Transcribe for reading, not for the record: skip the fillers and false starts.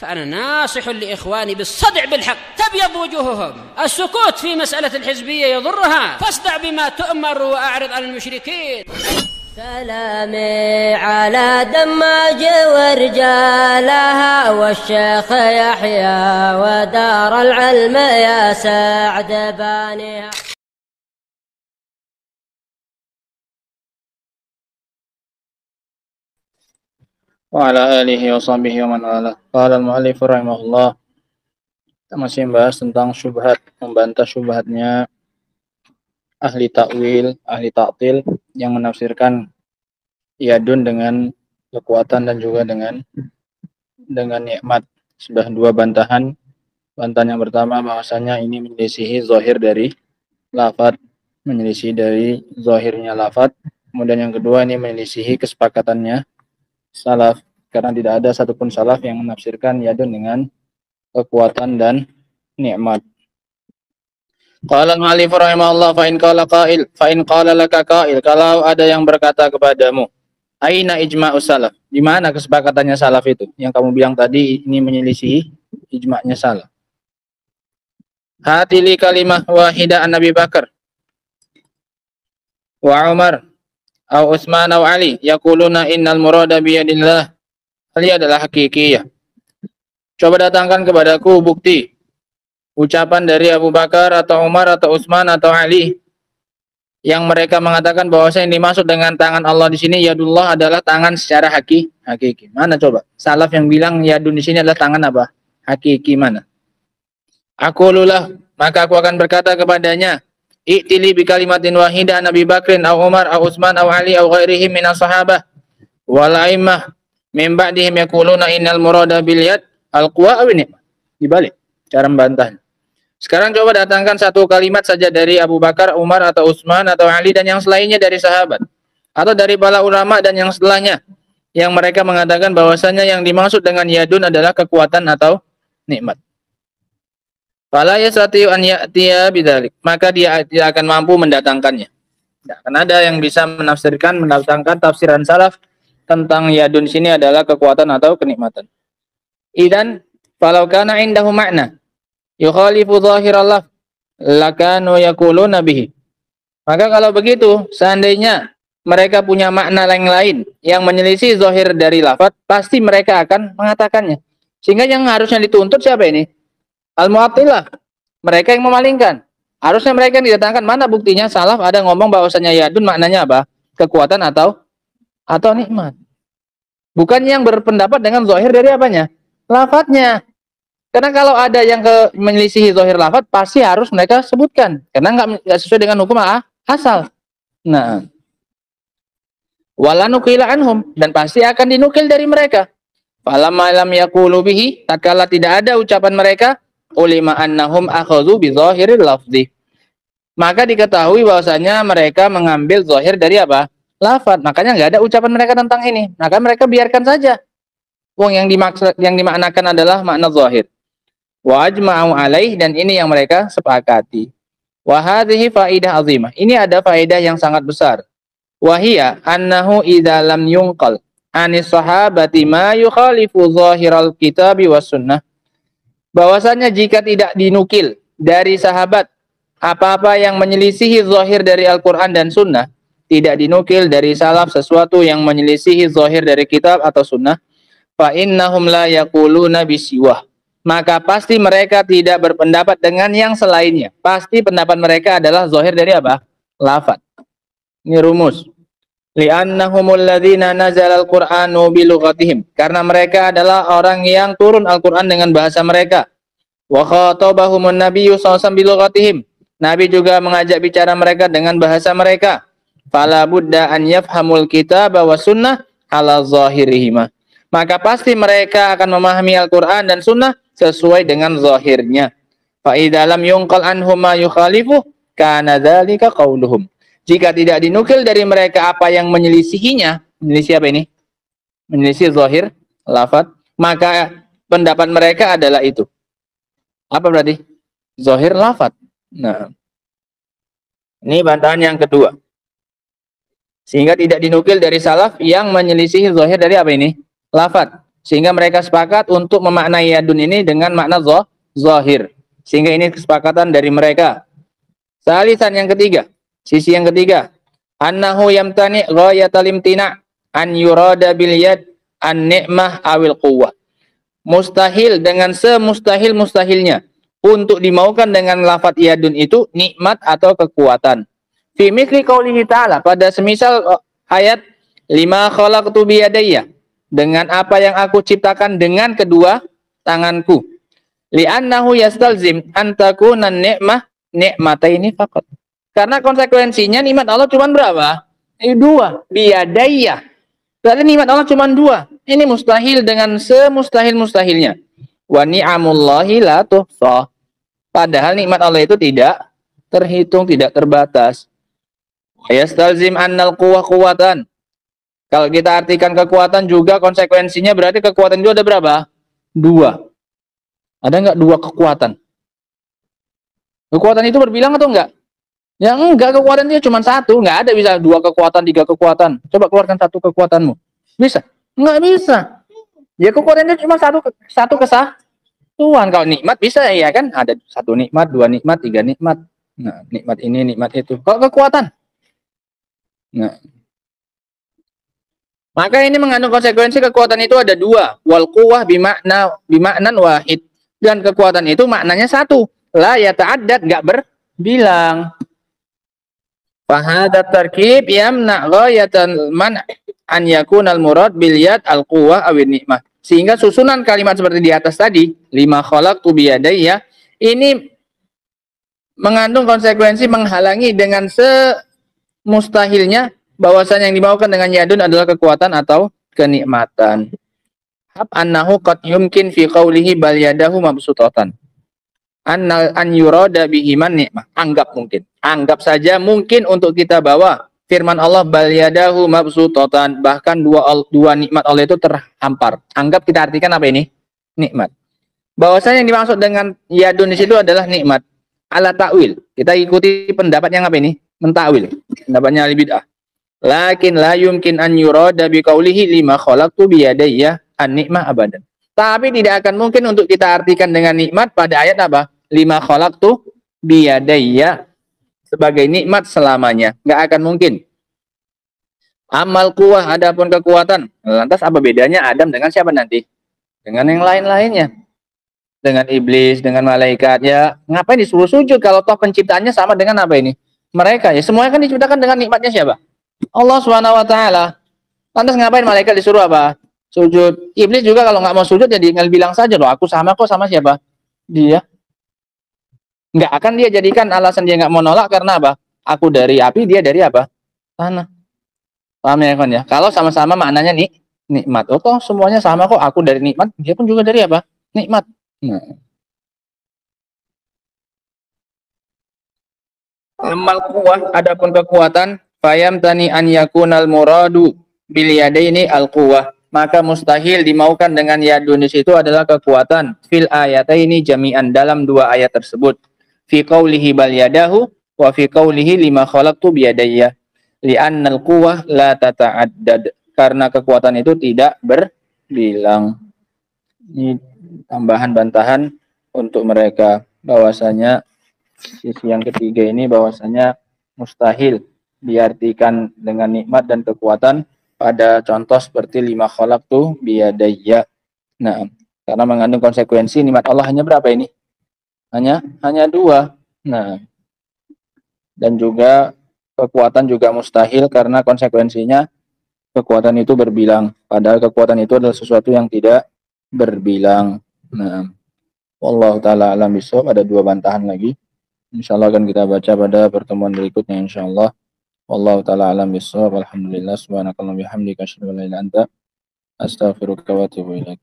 فأنا ناصح لإخواني بالصدع بالحق تبيض وجوههم. السكوت في مسألة الحزبية يضرها، فاصدع بما تؤمر وأعرض عن المشركين. سلامي على دماج ورجالها والشيخ يحيى ودار العلم يا سعد بانيها. Wa ala alihi wa sahbihi wa man wala. Qala al-mu'allif rahimahullah. Kita masih membahas tentang syubhat, membantah syubhatnya ahli takwil, ahli ta'til yang menafsirkan yadun dengan kekuatan dan juga dengan nikmat. Sudah dua bantahan. Bantahan yang pertama bahwasanya ini menyelisihi zahir dari lafaz, menyelisihi dari zahirnya lafaz. Kemudian yang kedua ini menyelisihi kesepakatannya salaf, karena tidak ada satupun salaf yang menafsirkan yadun dengan kekuatan dan nikmat. Qala al-mu'allif rahimahullah fa in qala laka qail, kalau ada yang berkata kepadamu, aina ijma'us salaf, di mana kesepakatannya salaf itu yang kamu bilang tadi ini menyelisihi ijma'nya salaf. Hatili kalimah wahidah an Nabi Bakar wa Umar au Utsman au Ali yaquluna innal murada biyadillah. Hal ini adalah hakikiyah. Coba datangkan kepadaku bukti ucapan dari Abu Bakar atau Umar atau Utsman atau Ali yang mereka mengatakan bahwa yang dimaksud dengan tangan Allah di sini yadullah adalah tangan secara hakiki. Mana coba? Salaf yang bilang yadun di sini adalah tangan apa? Hakiki mana? Aqululah, maka aku akan berkata kepadanya, i'tili bi kalimatin wahidah Nabi Bakrin au Umar au Utsman au Ali au ghairihim minas sahabah wal a'immah min ba'dihim yaquluna innal murada bil yad al-quwa aw ni'mah. Dibalik cara membantahnya. Sekarang coba datangkan satu kalimat saja dari Abu Bakar, Umar atau Utsman atau Ali dan yang selainnya dari sahabat atau dari para ulama dan yang setelahnya yang mereka mengatakan bahwasanya yang dimaksud dengan yadun adalah kekuatan atau nikmat. Fala yastati'u an ya'tiya bidzalik, maka dia tidak akan mampu mendatangkannya. Tidak akan ada yang bisa mendatangkan tafsiran salaf tentang yadun sini adalah kekuatan atau kenikmatan. Idan falau kana indahu makna yukhalifu zahiral lafz lakanu yaquluna bihi. Maka kalau begitu, seandainya mereka punya makna lain yang menyelisih zahir dari lafaz, pasti mereka akan mengatakannya. Sehingga yang harusnya dituntut siapa ini? Al-Mu'attilah, mereka yang memalingkan. Harusnya mereka yang didatangkan, mana buktinya salaf ada ngomong bahwasanya yadun maknanya apa? Kekuatan atau nikmat. Bukan yang berpendapat dengan zahir dari apanya? Lafadznya. Karena kalau ada yang menyelisihi zahir lafadz, pasti harus mereka sebutkan. Karena nggak sesuai dengan hukum asal. Nah, wala nuqila anhum, dan pasti akan dinukil dari mereka. Falamma lam yaqulu bihi, tatkala tidak ada ucapan mereka, ulima annahum akhadhu bi zahiril lafzi, maka diketahui bahwasanya mereka mengambil zahir dari apa? Lafaz. Makanya nggak ada ucapan mereka tentang ini. Maka mereka biarkan saja. Wong yang dimaknakan adalah makna zahir. Wa ajma'u alaih, dan ini yang mereka sepakati. Wa hadhihi faidah azimah. Ini ada faedah yang sangat besar. Wa hiya annahu idza lam yunqal anis sahabati ma yukhalifu zahiral kitabi was sunnah, bahwasanya jika tidak dinukil dari sahabat apa-apa yang menyelisihi zahir dari Al-Quran dan Sunnah, tidak dinukil dari salaf sesuatu yang menyelisihi zahir dari kitab atau sunnah, fa innahum la yaquluna bisiwah, maka pasti mereka tidak berpendapat dengan yang selainnya. Pasti pendapat mereka adalah zahir dari apa? Lafaz. Ini rumus. Li'annahumul ladzina nazala al-Qur'anu bi lughatihim, karena mereka adalah orang yang turun Al-Qur'an dengan bahasa mereka. Wa khatabahumun nabiyyu sallallahu alaihi wasallam bi lughatihim, Nabi juga mengajak bicara mereka dengan bahasa mereka. Fala budda an yafhamul kitaba wa sunnah ala zahirihima, maka pasti mereka akan memahami Al-Qur'an dan sunnah sesuai dengan zahirnya. Fa idza lam yunqal anhum ma yukhalifu kana dzalika qauluhum, jika tidak dinukil dari mereka apa yang menyelisihinya, menyelisih apa ini? Menyelisih zahir lafaz, maka pendapat mereka adalah itu. Apa berarti? Zahir lafaz. Nah, ini bantahan yang kedua. Sehingga tidak dinukil dari salaf yang menyelisihi zahir dari apa ini? Lafaz. Sehingga mereka sepakat untuk memaknai yadun ini dengan makna zahir. Sehingga ini kesepakatan dari mereka. Salisan yang ketiga, sisi yang ketiga, annahu yamtani ghayatal imtina an yurada bil yad an ni'mah awil quwwah. Mustahil dengan semustahil-mustahilnya untuk dimaukan dengan lafaz yadun itu nikmat atau kekuatan. Fi mithli qaulihi ta'ala, pada semisal ayat lima khalaqtu biyadayya, dengan apa yang aku ciptakan dengan kedua tanganku. Li'annahu yastalzim an takuna ni'mah ni'mataini faqat. Karena konsekuensinya nikmat Allah cuma berapa? Dua, biyadayya. Berarti nikmat Allah cuma dua. Ini mustahil dengan semustahil-mustahilnya. Wa ni'amullahi la tuhsa. Padahal nikmat Allah itu tidak terhitung, tidak terbatas. Yastalzim annal quwwah quwwatan. Kalau kita artikan kekuatan juga konsekuensinya berarti kekuatan itu ada berapa? Dua. Ada enggak dua kekuatan? Kekuatan itu berbilang atau enggak? Ya enggak, kekuatan itu cuma satu. Enggak ada bisa dua kekuatan, tiga kekuatan. Coba keluarkan satu kekuatanmu. Bisa? Enggak bisa. Ya kekuatan itu cuma satu kesatuan. Kalau nikmat bisa ya kan? Ada satu nikmat, dua nikmat, tiga nikmat. Nah, nikmat ini, nikmat itu. Kalau kekuatan. Nah. Maka ini mengandung konsekuensi kekuatan itu ada dua. Wal quwwah bima'nan wahid. Dan kekuatan itu maknanya satu. La yata'addad, enggak berbilang. Fahadat tarkib yamna ghayatan man an yakunal murad bil yad al quwwah awin nikmah. Sehingga susunan kalimat seperti di atas tadi, lima khalaqtu biyadayya, ini mengandung konsekuensi menghalangi dengan semustahilnya bahwasanya yang dimaukan dengan yadun adalah kekuatan atau kenikmatan. Hab annahu qad yumkin fi qawlihi bal yadahu mabsutatan. An yurada bihiman nikmah. Anggap mungkin. Anggap saja mungkin untuk kita bawa firman Allah bal yadahu mabsutatan, bahkan dua nikmat Allah itu terhampar. Anggap kita artikan apa ini? Nikmat. Bahwasanya yang dimaksud dengan yadun di situ adalah nikmat. Ala ta'wil. Kita ikuti pendapat yang apa ini? Mentakwil. Pendapatnya ahli bid'ah. Lakin la yumkin an yurada bi qaulihi lima khalaqtu bi yadayya an-nikmah abadan. Tapi tidak akan mungkin untuk kita artikan dengan nikmat pada ayat apa? Lima khalaqtu bi yadayya sebagai nikmat selamanya. Enggak akan mungkin. Amal quwwah, adapun kekuatan. Lantas apa bedanya Adam dengan siapa nanti? Dengan yang lain-lainnya. Dengan iblis, dengan malaikat. Ya, ngapain disuruh sujud kalau toh penciptaannya sama dengan apa ini? Mereka ya, semuanya kan diciptakan dengan nikmatnya siapa? Allah Subhanahu wa taala. Lantas ngapain malaikat disuruh apa? Sujud. Iblis juga kalau nggak mau sujud ya tinggal bilang saja loh, aku sama kok sama siapa? Dia. Nggak akan dia jadikan alasan dia nggak mau nolak karena apa? Aku dari api, dia dari apa? Tanah. Paham ya kan ya? Kalau sama-sama maknanya nikmat. Oh toh semuanya sama kok, aku dari nikmat, dia pun juga dari apa? Nikmat. Nah. Amal quwwah, adapun kekuatan, fayam tani an yakunal muradu bil yadaini al quwwah, maka mustahil dimaukan dengan yadun di situ adalah kekuatan. Fil ayataini jami'an, dalam dua ayat tersebut. Fi qaulihi bal yadahu wa fi qaulihi lima khalaqtu bi yadayya. Li'annal quwwah la tata'addad, karena kekuatan itu tidak berbilang. Ini tambahan bantahan untuk mereka bahwasanya sisi yang ketiga ini bahwasanya mustahil diartikan dengan nikmat dan kekuatan pada contoh seperti lima khalaqtu biyadayya. Nah, karena mengandung konsekuensi nikmat Allah hanya berapa ini? Hanya dua. Nah, dan juga kekuatan juga mustahil karena konsekuensinya kekuatan itu berbilang. Padahal kekuatan itu adalah sesuatu yang tidak berbilang. Nah, wallahu taala alam bisawab. Ada dua bantahan lagi. Insyaallah akan kita baca pada pertemuan berikutnya insyaallah. Wallahu taala alam bisawab. Alhamdulillah subhanakallahumma bihamdika asyhadu an la ilaha illa anta astaghfiruka wa atubu ilaik.